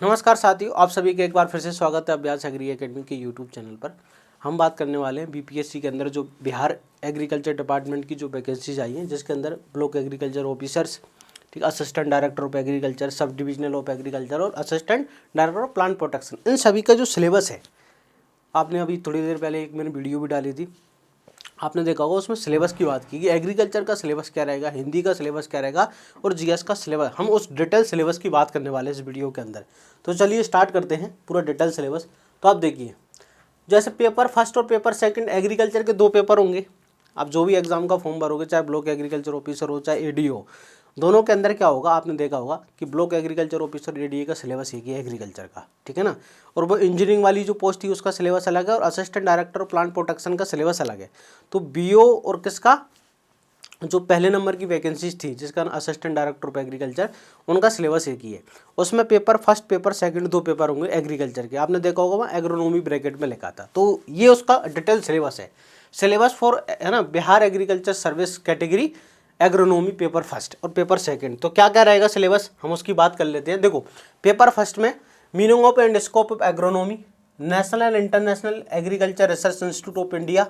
नमस्कार साथियों, आप सभी का एक बार फिर से स्वागत है अभ्यास एग्री एकेडमी के यूट्यूब चैनल पर। हम बात करने वाले हैं बीपीएससी के अंदर जो बिहार एग्रीकल्चर डिपार्टमेंट की जो वैकेंसीज आई हैं, जिसके अंदर ब्लॉक एग्रीकल्चर ऑफिसर्स, ठीक, assistant director of agriculture, sub divisional of agriculture और assistant director of plant protection, इन सभी का जो सिलेबस है, आपने अभी थोड़ी देर पहले एक मैंने वीडियो भी डाली थी, आपने देखा होगा, उसमें सिलेबस की बात की कि एग्रीकल्चर का सिलेबस क्या रहेगा, हिंदी का सिलेबस क्या रहेगा और जीएस का सिलेबस। हम उस डिटेल सिलेबस की बात करने वाले हैं इस वीडियो के अंदर। तो चलिए स्टार्ट करते हैं पूरा डिटेल सिलेबस। तो आप देखिए, जैसे पेपर फर्स्ट और पेपर सेकंड, एग्रीकल्चर के 2 पेपर होंगे। आप जो भी एग्जाम का फॉर्म भरोगे, चाहे ब्लॉक एग्रीकल्चर ऑफिसर हो चाहे एडी हो, दोनों के अंदर क्या होगा, आपने देखा होगा कि ब्लॉक एग्रीकल्चर ऑफिसर एडीए का सिलेबस एक ही है एग्रीकल्चर का, ठीक है ना। और वो इंजीनियरिंग वाली जो पोस्ट थी उसका सिलेबस अलग है और assistant director of plant protection का सिलेबस अलग है। तो बीओ और किसका, जो पहले नंबर की वैकेंसीज थी जिसका असिस्टेंट डायरेक्टर ऑफ एग्रीकल्चर, उनका सिलेबस एक ही है। उसमें paper first paper second 2 paper होंगे एग्रीकल्चर के। आपने देखा होगा वहाँ एग्रोनॉमी ब्रैकेट में लिखा था। तो ये उसका डिटेल सिलेबस है। सिलेबस फॉर, है ना, Bihar agriculture service category agronomy paper first और पेपर सेकंड। तो क्या क्या रहेगा सिलेबस, हम उसकी बात कर लेते हैं। देखो, पेपर फर्स्ट में meaning of and scope of agronomy, national and international agriculture research institute of India,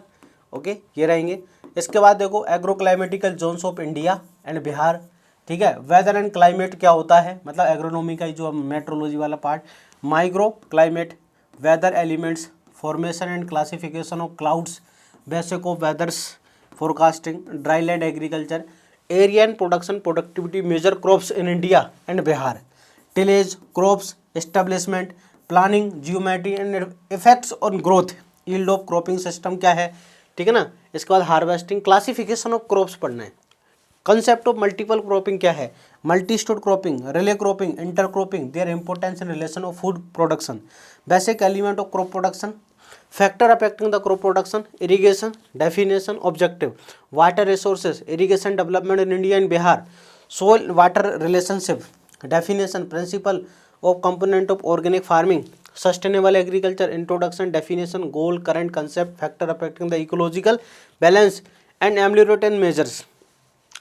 okay, ये रहेंगे। इसके बाद देखो, agro climatical zones of India and Bihar, ठीक है। वेदर एंड क्लाइमेट क्या होता है, मतलब एग्रोनॉमी का जो मेट्रोलॉजी वाला part, micro climate, weather elements, formation and classification of clouds, basic of weathers forecasting, dry land agriculture, area and production productivity major crops in India and Bihar, tillage crops establishment, planning, geometry and effects on growth, yield of cropping system क्या है, ठीक है ना। इसके बाद harvesting, classification of crops पढ़ना है, concept of multiple cropping क्या है, multi storey cropping, relay cropping, inter cropping, their importance in relation of food production, basic element of crop production, factor affecting the crop production, irrigation definition, objective, water resources, irrigation development in India and Bihar, soil water relationship, definition, principle of component of organic farming, sustainable agriculture, introduction, definition, goal, current concept, factor affecting the ecological balance and ameliorated measures,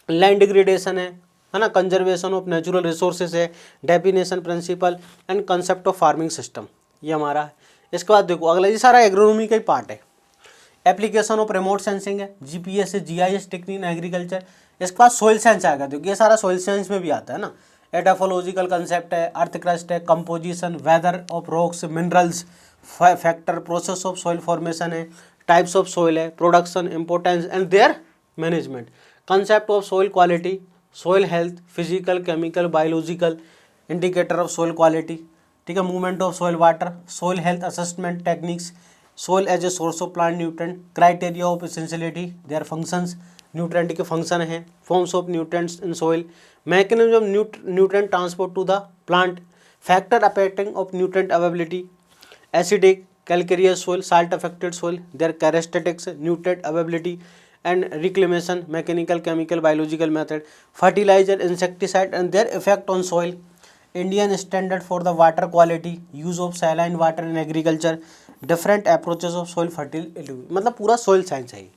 land degradation है ना, conservation of natural resources है, definition, principle and concept of farming system, ये हमारा है। इसके बाद देखो, अगला ये सारा एग्रोनॉमी का ही पार्ट है। एप्लीकेशन ऑफ रिमोट सेंसिंग है, जीपीएस है, जीआईएस टेक्निक इन एग्रीकल्चर। इसके बाद सोइल साइंस आएगा, देखो ये सारा सोइल साइंस में भी आता है ना। एडाफोलॉजिकल कंसेप्ट है, अर्थ क्रस्ट है, composition, weather of rocks, minerals, factor, process of soil formation है, टाइप्स ऑफ सोइल है, production, importance and their management, concept of soil quality, soil health, physical, chemical, biological indicator of soil quality, ठीक है, movement of soil water, soil health assessment techniques, soil as a source of plant nutrient, criteria of essentiality, their functions, nutrient के function हैं, forms of nutrients in soil, mechanism of nutrient transport to the plant, factor affecting of nutrient availability, acidic, calcareous soil, salt affected soil, their characteristics, nutrient availability and reclamation, mechanical, chemical, biological method, fertilizer, insecticide and their effect on soil, Indian standard for the water quality, use of saline water in agriculture, different approaches of soil fertility, मतलब पूरा soil science है ये।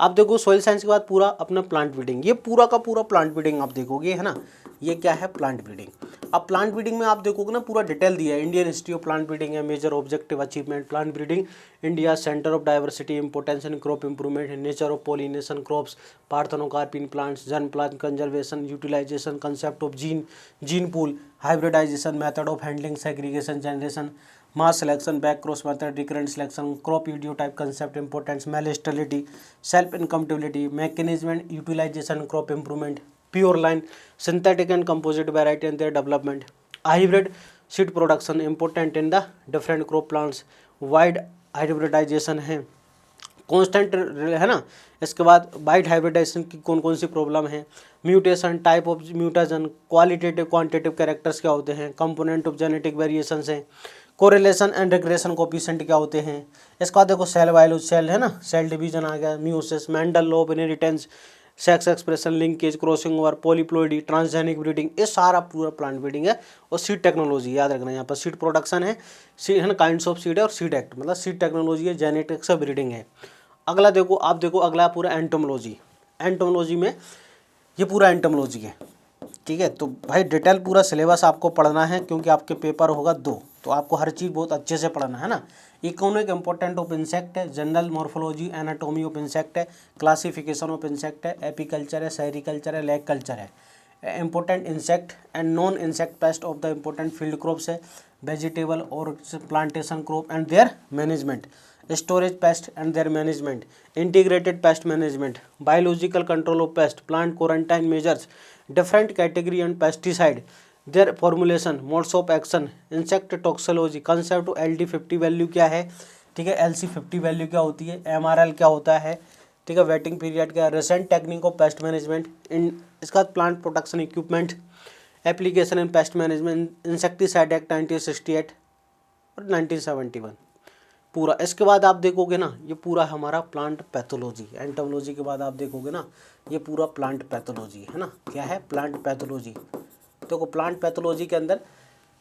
आप देखो, soil science के बाद पूरा अपना प्लांट ब्रीडिंग, ये पूरा का पूरा प्लांट ब्रीडिंग आप देखोगे, है ना। ये क्या है, प्लांट ब्रीडिंग। अब प्लांट ब्रीडिंग में आप देखोगे ना, पूरा डिटेल दिया है। Indian history of plant breeding है, major objective achievement, plant breeding India, centre of diversity, importance in crop improvement, nature of pollination crops, parthenocarpic plants, germ plant conservation, utilisation, concept of gene pool, hybridisation, method of handling, segregation, generation, mass selection, back cross method, recurrent selection, crop video type concept, importance, male sterility, self incompatibility, mechanism and utilization, crop improvement, pure line, synthetic and composite variety and their development, hybrid seed production important in the different crop plants, wide hybridization है, constant, है ना। इसके बाद wide hybridization की कौन कौन सी problem है, mutation, type of mutation, qualitative quantitative characters क्या होते हैं, कंपोनेंट ऑफ जेनेटिक वेरिएशंस हैं, कोरिलेशन एंड रिग्रेशन कोफिशिएंट क्या होते हैं। इसके बाद देखो, सेल बायोलॉजी, सेल है ना, सेल डिवीजन आ गया, meiosis, Mendel law of inheritance, sex expression, linkage, crossing over, polyploidy, transgenic breeding, ये सारा पूरा प्लांट ब्रीडिंग है। और सीड टेक्नोलॉजी याद रखना, यहाँ पर सीड प्रोडक्शन है, सीड है ना, काइंड्स ऑफ सीड है, और सीड एक्ट मतलब सीड टेक्नोलॉजी है, जेनेटिक्स ऑफ ब्रीडिंग है। अगला देखो, आप देखो अगला पूरा एंटोमोलॉजी। एंटोमोलॉजी में ये पूरा एंटोमोलॉजी है, ठीक है। तो भाई डिटेल पूरा सिलेबस आपको पढ़ना है क्योंकि आपके पेपर होगा 2, तो आपको हर चीज़ बहुत अच्छे से पढ़ना है ना। इकोनॉमिक इंपॉर्टेंट ऑफ इंसेक्ट है, general morphology anatomy of insect है, क्लासिफिकेशन ऑफ इंसेक्ट है, एपीकल्चर है, सेरिकल्चर है, लैग कल्चर है, important insect and non insect pest of the important field crops है, वेजिटेबल और plantation crop and their management, storage pest and their management, integrated pest management, biological control of pest, plant quarantine measures, different category and pesticide, their formulation, modes of action, insect toxicology, concept LD50 value क्या है, ठीक है, LC50 value क्या होती है, MRL क्या होता है, ठीक है, वेटिंग पीरियड क्या है, recent technique of pest management, इन इसका plant protection equipment, application in pest management, insecticide act 1968 और 1971 पूरा। इसके बाद आप देखोगे ना ये पूरा हमारा प्लांट पैथोलॉजी, एंटोमोलॉजी के बाद आप देखोगे ना ये पूरा प्लांट पैथोलॉजी है ना। क्या है? Plant pathology. देखो प्लांट पैथोलॉजी के अंदर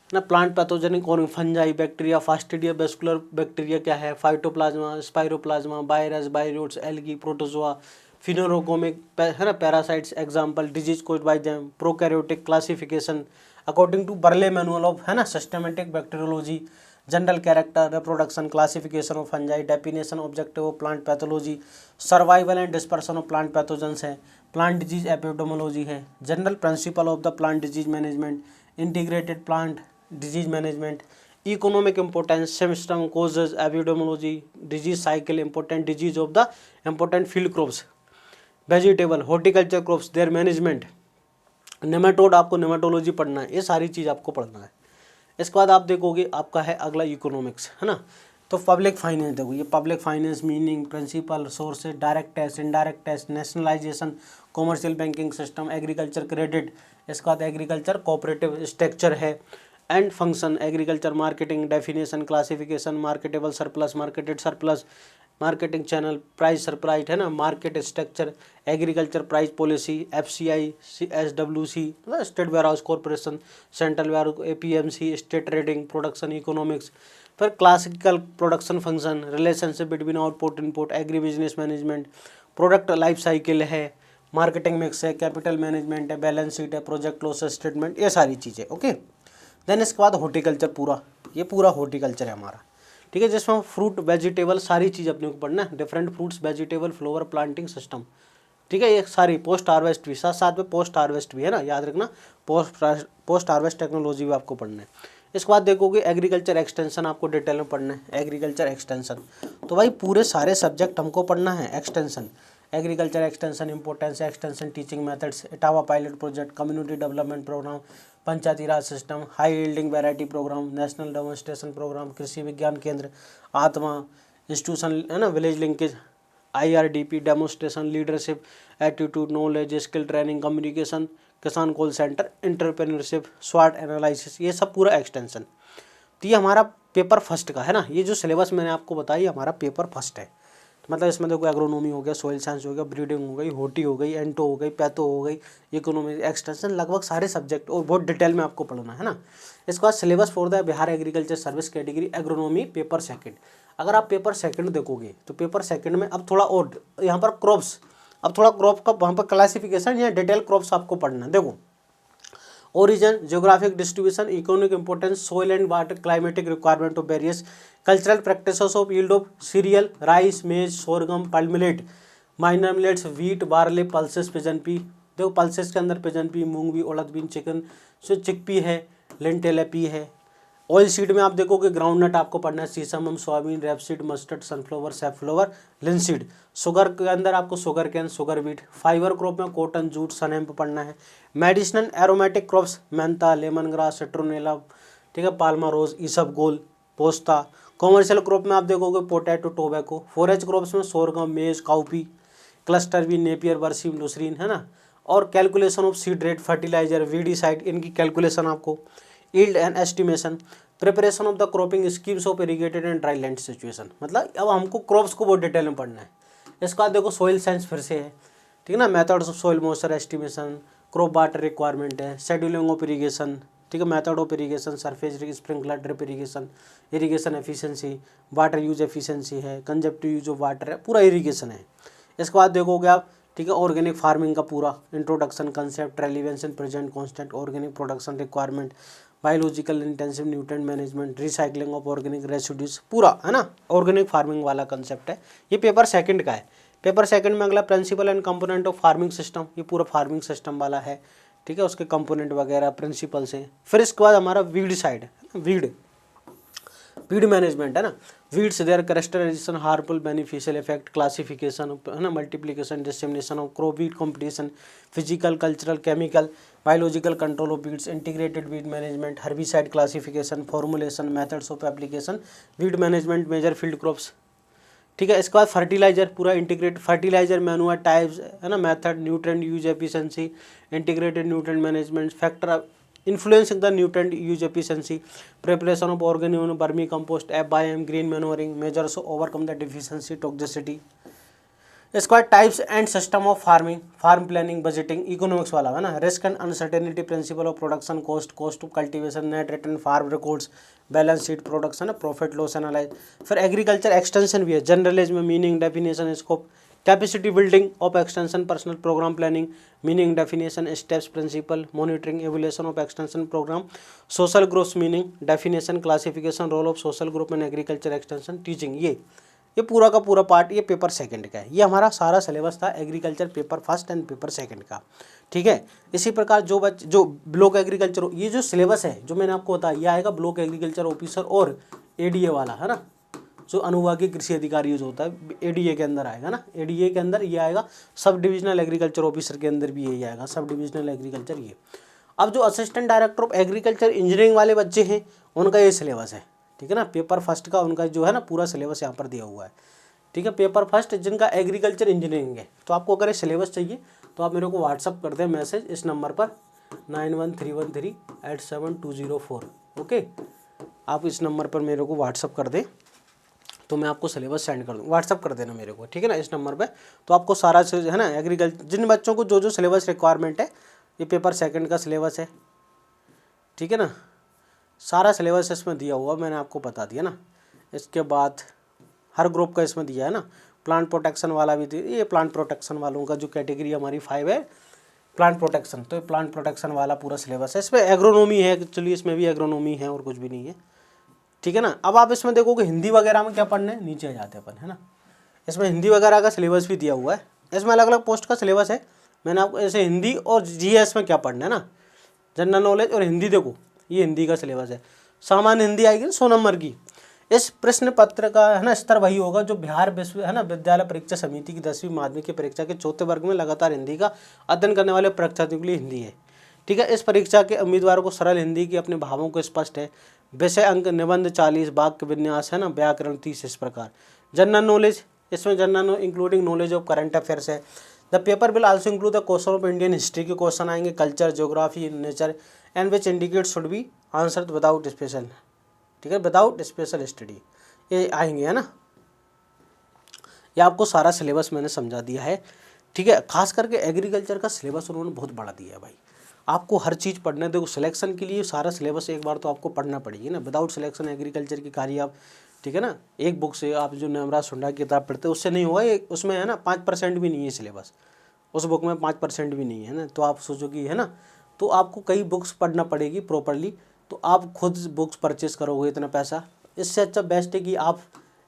ना प्लांट पैथोजेनिक और fungi, bacteria, fastidious, vascular bacteria क्या है, फाइटोप्लाज्मा, स्पाइरोप्लाज्मा, वायरस, बायोरूट्स, एल्गी, प्रोटोजोआ, फिनोरोगोमिक है ना, parasites example, disease caused by them, prokaryotic classification according to Bergey's manual of है ना systematic bacteriology, general character, reproduction, classification of fungi, definition objective of plant pathology, survival and dispersion of plant pathogens है, plant disease epidemiology है, general principle of the plant disease management, integrated plant disease management, economic importance, system causes, epidemiology, disease cycle, important disease of the important field crops, vegetable, horticulture crops, there management, nematode, आपको नेमाटोलॉजी पढ़ना है, ये सारी चीज़ आपको पढ़ना है। इसके बाद आप देखोगे आपका है अगला इकोनॉमिक्स है ना। तो पब्लिक फाइनेंस देखो, ये public finance meaning, principle, sources, direct tax, indirect tax, nationalisation, commercial banking system, agriculture credit, इसके बाद एग्रीकल्चर कोऑपरेटिव स्ट्रक्चर है, and function, agriculture marketing, definition, classification, marketable surplus, marketed surplus, marketing channel, price surprise है ना, market structure, agriculture price policy, FCI, SWC मतलब state warehouse corporation, central warehouse, APMC, state trading, production economics, फिर classical production function, relationship between output input, agri business management, product life cycle है, marketing mix है, capital management है, balance sheet है, project loss statement, ये सारी चीज़ें। Okay, then इसके बाद हॉर्टिकल्चर पूरा, ये पूरा हॉर्टिकल्चर है हमारा, ठीक है, जिसमें फ्रूट वेजिटेबल सारी चीज़ अपने को पढ़ना है, different fruits vegetable flower planting system, ठीक है, ये सारी पोस्ट हार्वेस्ट भी, साथ साथ में पोस्ट हार्वेस्ट भी है ना, याद रखना, पोस्ट हार्वेस्ट टेक्नोलॉजी भी आपको पढ़ना है। इसके बाद देखोगे एग्रीकल्चर एक्सटेंशन आपको डिटेल में पढ़ना है, एग्रीकल्चर एक्सटेंशन, तो भाई पूरे सारे सब्जेक्ट हमको पढ़ना है। Extension, agriculture extension, importance extension, teaching methods, Etawah pilot project, community development programme, Panchayati Raj system, high yielding variety programme, national demonstration programme, Krishi Vigyan Kendra, ATMA institution है ना, village linkage, IRDP, demonstration, leadership, attitude, knowledge, skill training, communication, Kisan call centre, entrepreneurship, स्वाट analysis, ये सब पूरा extension. तो ये हमारा paper first का है ना, ये जो सिलेबस मैंने आपको बताई हमारा पेपर फर्स्ट है। मतलब इसमें देखो एग्रोनॉमी हो गया, सोइल साइंस हो गया, ब्रीडिंग हो गई, होटी हो गई, एंटो हो गई, पैथो हो गई, इकोनॉमी, एक्सटेंशन, लगभग सारे सब्जेक्ट और बहुत डिटेल में आपको पढ़ना है ना। इसके बाद syllabus for the Bihar agriculture service category agronomy paper second. अगर आप पेपर सेकंड देखोगे तो पेपर सेकंड में अब थोड़ा और यहाँ पर क्रॉप्स, अब थोड़ा क्रॉप का वहाँ पर क्लासिफिकेशन या डिटेल क्रॉप्स आपको पढ़ना है। देखो origin, geographic distribution, economic importance, soil and water, climatic requirement of various cultural practices of yield of cereal, rice, maize, sorghum, pearl millet, minor millets, wheat, barley, pulses, pigeon pea. देखो pulses के अंदर pigeon pea, मूंग भी, उड़द bean, chicken, so chickpea है, lentil pea है। Oil seed में आप देखोगे ग्राउंडनट आपको पढ़ना है, sesame, soybean, rapeseed, mustard, sunflower, safflower, linseed. Sugar के अंदर आपको sugar cane, sugar beet. Fibre crop में कॉटन, जूट, सनेम्प पढ़ना है। Medicinal aromatic crops Mentha, lemon grass, citronella, ठीक है, पाल्मा रोज, ईसबगोल, पोस्ता। कॉमर्शियल क्रॉप में आप देखोगे पोटैटो, टोबैको। फॉरेज क्रॉप्स में सोरगम, मेज, काउपी, क्लस्टर भी, नेपियर, बरसीम, लुसरीन है ना। और calculation of seed rate, fertilizer, weedicide, इनकी कैलकुलेशन आपको। Yield and estimation, preparation of the cropping schemes of irrigated and dry land situation. मतलब अब हमको क्रॉप्स को बहुत डिटेल में पढ़ना है। इसके बाद देखो सोइल साइंस फिर से है, ठीक है ना, methods of soil moisture estimation, crop water requirement है, शेड्यूलिंग ऑफ इरीगेशन, ठीक है, method of irrigation, surface sprinkler, drip irrigation, irrigation efficiency, water use efficiency है, कंजप्टिव यूज ऑफ वाटर है, पूरा इरीगेशन है। इसके बाद देखोगे आप ठीक है। ऑर्गेनिक फार्मिंग का पूरा introduction, concept, relevance and present constant, organic production requirement, biological intensive nutrient management, recycling of organic residues, पूरा है ना ऑर्गेनिक फार्मिंग वाला कंसेप्ट है। ये पेपर सेकंड का है। पेपर सेकंड में अगला principle and component of farming system, ये पूरा फार्मिंग सिस्टम वाला है, ठीक है। उसके कंपोनेंट वगैरह प्रिंसिपल्स हैं। फिर इसके बाद हमारा वीड साइड है, वीड मैनेजमेंट है ना। Weeds their characterization, harmful beneficial effect, classification है ना, multiplication, dissemination of crop weed competition, physical, cultural, chemical, biological control of weeds, integrated weed management, herbicide classification, formulation, methods of application, weed management, major field crops, ठीक है। इसके बाद fertiliser, पूरा integrate fertiliser manual types है ना, method, nutrient use efficiency, integrated nutrient management, factor influencing the nutrient use efficiency, preparation of organic vermicompost, FIM, green manuring, measures to overcome the deficiency, toxicity। इसके बाद types and system of farming, farm planning, budgeting, economics वाला है ना, risk and uncertainty, principle of production, cost of cultivation, net return, farm records, balance sheet, production, profit loss analyze. फिर agriculture extension भी है, generalize में meaning, definition, scope, capacity building of extension, personal programme planning, meaning, definition, steps, principle, monitoring, evaluation of extension programme, social growth meaning, definition, classification, role of social group in agriculture extension, teaching. ये पूरा का पूरा part ये paper second का है। ये हमारा सारा सिलेबस था agriculture paper first and paper second का, ठीक है। इसी प्रकार जो ब्लॉक एग्रीकल्चर, ये जो सिलेबस है जो मैंने आपको बताया, ये आएगा ब्लॉक एग्रीकल्चर ऑफिसर और एडीए वाला है ना, जो अनुविभागीय कृषि अधिकारी जो होता है एडीए के अंदर आएगा ना, एडीए के अंदर ये आएगा। सब डिविजनल एग्रीकल्चर ऑफिसर के अंदर भी यही आएगा, सब डिविजनल एग्रीकल्चर ये। अब जो assistant director of agriculture engineering वाले बच्चे हैं उनका ये सिलेबस है, ठीक है ना। पेपर फर्स्ट का उनका जो है ना पूरा सिलेबस यहाँ पर दिया हुआ है, ठीक है। पेपर फर्स्ट जिनका एग्रीकल्चर इंजीनियरिंग है, तो आपको अगर ये सिलेबस चाहिए तो आप मेरे को व्हाट्सअप कर दें मैसेज इस नंबर पर 9131387204, ओके। आप इस नंबर पर मेरे को व्हाट्सअप कर दें तो मैं आपको सिलेबस सेंड कर दूँ, व्हाट्सअप कर देना मेरे को, ठीक है ना, इस नंबर पे। तो आपको सारा है ना एग्रीकल्चर, जिन बच्चों को जो सिलेबस रिक्वायरमेंट है, ये पेपर सेकंड का सिलेबस है, ठीक है ना। सारा सिलेबस इसमें दिया हुआ मैंने आपको बता दिया ना। इसके बाद हर ग्रुप का इसमें दिया है ना। प्लांट प्रोटेक्शन वाला भी दिया, ये प्लांट प्रोटेक्शन वालों का जो कैटेगरी हमारी 5 है प्लांट प्रोटेक्शन, तो प्लांट प्रोटेक्शन वाला पूरा सिलेबस है। इसमें एग्रोनॉमी है, एक्चुअली इसमें भी एग्रोनॉमी है और कुछ भी नहीं है, ठीक है ना। अब आप इसमें देखोगे हिंदी वगैरह में क्या पढ़ना है, नीचे आ जाते हैं अपन, है ना। इसमें हिंदी वगैरह का सिलेबस भी दिया हुआ है, इसमें अलग अलग पोस्ट का सिलेबस है। मैंने आपको ऐसे हिंदी और जीएस में क्या पढ़ना है ना, जनरल नॉलेज और हिंदी, देखो ये हिंदी का सिलेबस है। सामान्य हिंदी आएगी 100 नंबर की। इस प्रश्न पत्र का है ना स्तर वही होगा जो बिहार विश्व है ना विद्यालय परीक्षा समिति की 10वीं माध्यमिक की परीक्षा के चौथे वर्ग में लगातार हिंदी का अध्ययन करने वाले परीक्षार्थियों के लिए हिंदी है, ठीक है। इस परीक्षा के उम्मीदवारों को सरल हिंदी की अपने भावों को स्पष्ट है। विषय अंक निबंध 40, वाक्य विन्यास है ना, व्याकरण 30, इस प्रकार। जनरल नॉलेज, इसमें general including knowledge of current affairs है। The paper will also include the question of Indian history के क्वेश्चन आएंगे, culture, geography, nature and which indicate should be answered without special, ठीक है, विदाउट स्पेशल स्टडी, ये आएंगे, है ना। ये आपको सारा सिलेबस मैंने समझा दिया है, ठीक है। खास करके एग्रीकल्चर का सिलेबस उन्होंने बहुत बड़ा दिया है भाई, आपको हर चीज़ पढ़ना है। देखो सिलेक्शन के लिए सारा सिलेबस एक बार तो आपको पढ़ना पड़ेगी ना, विदाउट सिलेक्शन एग्रीकल्चर की कार्य आप, ठीक है ना। एक बुक से आप जो नमराज सुंडा की किताब पढ़ते हैं उससे नहीं होगा, उसमें है ना 5% भी नहीं है सिलेबस, उस बुक में 5% भी नहीं है ना। तो आप सोचो कि है ना, तो आपको कई बुक्स पढ़ना पड़ेगी प्रॉपरली, तो आप खुद बुक्स परचेस करोगे इतना पैसा, इससे अच्छा बेस्ट है कि आप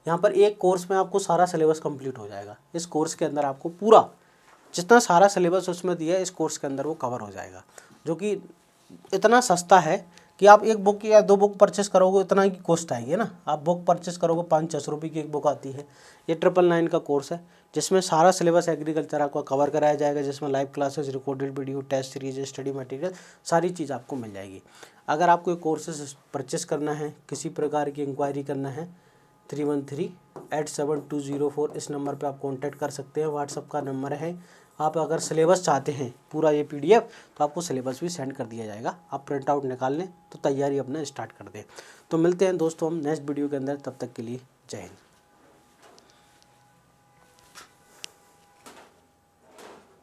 यहाँ पर एक कोर्स में आपको सारा सिलेबस कंप्लीट हो जाएगा। इस कोर्स के अंदर आपको पूरा जितना सारा सिलेबस उसमें दिया है इस कोर्स के अंदर वो कवर हो जाएगा, जो कि इतना सस्ता है कि आप एक बुक या 2 बुक परचेस करोगे इतना की कॉस्ट आएगी ना। आप बुक परचेस करोगे 5-6 रुपये की एक बुक आती है। ये 999 का कोर्स है जिसमें सारा सिलेबस एग्रीकल्चर आपको कवर कराया जाएगा, जिसमें live classes, recorded video, test series, study material, सारी चीज़ आपको मिल जाएगी। अगर आपको कोर्सेज परचेस करना है, किसी प्रकार की इंक्वायरी करना है, 313-87204 इस नंबर पे आप कांटेक्ट कर सकते हैं, व्हाट्सअप का नंबर है। आप अगर सिलेबस चाहते हैं पूरा ये PDF, तो आपको सिलेबस भी सेंड कर दिया जाएगा, आप प्रिंट आउट निकाल लें तो तैयारी अपना स्टार्ट कर दें। तो मिलते हैं दोस्तों हम नेक्स्ट वीडियो के अंदर, तब तक के लिए जय हिंद।